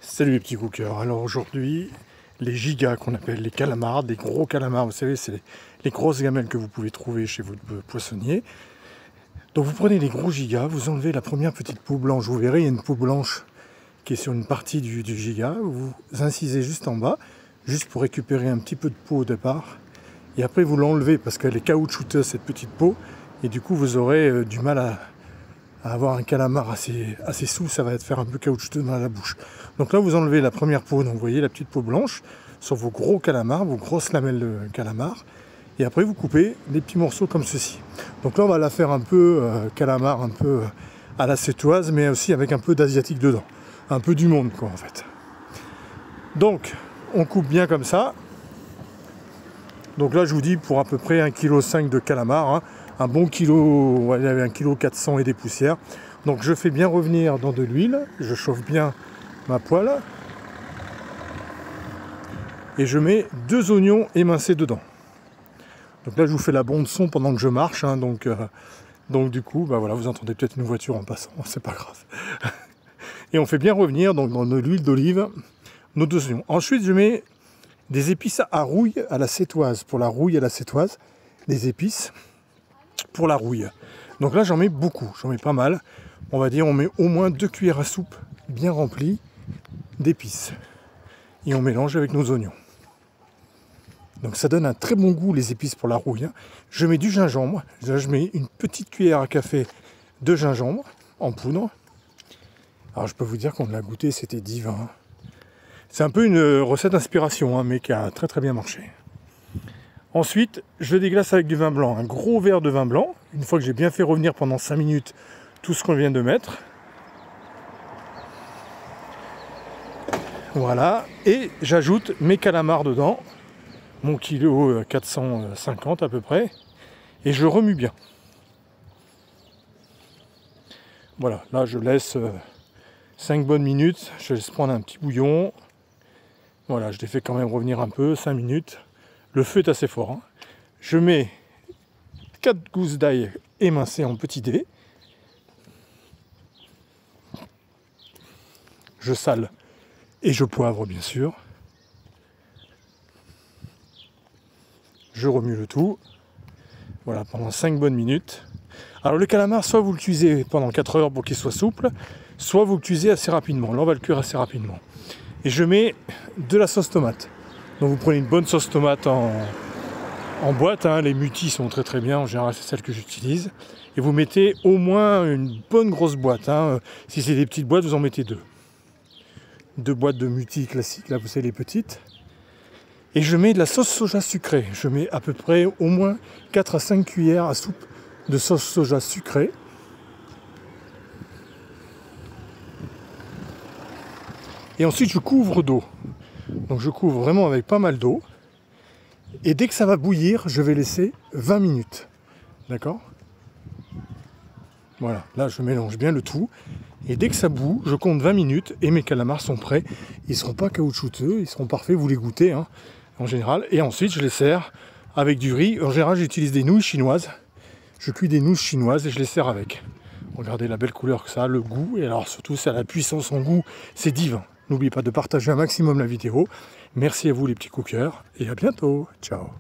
Salut les petits cookers. Alors aujourd'hui, les gigas qu'on appelle les calamars, des gros calamars, vous savez, c'est les grosses gamelles que vous pouvez trouver chez votre poissonnier. Donc vous prenez les gros gigas, vous enlevez la première petite peau blanche, vous verrez, il y a une peau blanche qui est sur une partie du giga, vous incisez juste en bas, juste pour récupérer un petit peu de peau au départ, et après vous l'enlevez parce qu'elle est caoutchouteuse cette petite peau, et du coup vous aurez du mal à avoir un calamar assez souple, ça va être faire un peu caoutchouteux dans la bouche. Donc là vous enlevez la première peau, donc vous voyez la petite peau blanche sur vos gros calamars, vos grosses lamelles de calamar, et après vous coupez des petits morceaux comme ceci. Donc là on va la faire un peu calamar, un peu à la sétoise, mais aussi avec un peu d'asiatique dedans, un peu du monde quoi en fait. Donc on coupe bien comme ça. Donc là je vous dis pour à peu près 1,5 kg de calamar, hein. Un bon kilo, il y avait 1,4 kg et des poussières. Donc je fais bien revenir dans de l'huile, je chauffe bien ma poêle et je mets 2 oignons émincés dedans. Donc là je vous fais la bande son pendant que je marche, hein, donc du coup bah voilà, vous entendez peut-être une voiture en passant, c'est pas grave. Et on fait bien revenir donc dans de l'huile d'olive nos 2 oignons. Ensuite je mets des épices à rouille à la sétoise, pour la rouille à la sétoise, des épices pour la rouille. Donc là j'en mets beaucoup, j'en mets pas mal. On va dire on met au moins 2 cuillères à soupe bien remplies d'épices. Et on mélange avec nos oignons. Donc ça donne un très bon goût les épices pour la rouille. Je mets du gingembre, là, je mets une petite cuillère à café de gingembre en poudre. Alors je peux vous dire qu'on l'a goûté, c'était divin. C'est un peu une recette d'inspiration, hein, mais qui a très bien marché. Ensuite, je déglace avec du vin blanc, un gros verre de vin blanc. Une fois que j'ai bien fait revenir pendant 5 minutes tout ce qu'on vient de mettre. Voilà, et j'ajoute mes calamars dedans, mon kilo 450 à peu près, et je remue bien. Voilà, là je laisse 5 bonnes minutes, je laisse prendre un petit bouillon. Voilà, je les fais quand même revenir un peu, 5 minutes. Le feu est assez fort, hein. Je mets 4 gousses d'ail émincées en petits dés. Je sale et je poivre bien sûr. Je remue le tout. Voilà, pendant 5 bonnes minutes. Alors le calamar, soit vous le cuisez pendant 4 heures pour qu'il soit souple, soit vous le cuisez assez rapidement. Là on va le cuire assez rapidement. Et je mets de la sauce tomate. Donc vous prenez une bonne sauce tomate en boîte, hein. Les Mutti sont très bien, en général c'est celle que j'utilise. Et vous mettez au moins une bonne grosse boîte, hein. Si c'est des petites boîtes, vous en mettez 2. 2 boîtes de Mutti classiques, là vous savez les petites. Et je mets de la sauce soja sucrée. Je mets à peu près au moins 4 à 5 cuillères à soupe de sauce soja sucrée. Et ensuite je couvre d'eau. Donc je couvre vraiment avec pas mal d'eau. Et dès que ça va bouillir, je vais laisser 20 minutes. D'accord ? Voilà, là je mélange bien le tout. Et dès que ça bout, je compte 20 minutes et mes calamars sont prêts. Ils ne seront pas caoutchouteux, ils seront parfaits, vous les goûtez, hein, en général. Et ensuite je les sers avec du riz. En général j'utilise des nouilles chinoises. Je cuis des nouilles chinoises et je les sers avec. Regardez la belle couleur que ça a, le goût. Et alors surtout, ça a la puissance en goût, c'est divin. N'oubliez pas de partager un maximum la vidéo. Merci à vous les petits cookers et à bientôt. Ciao.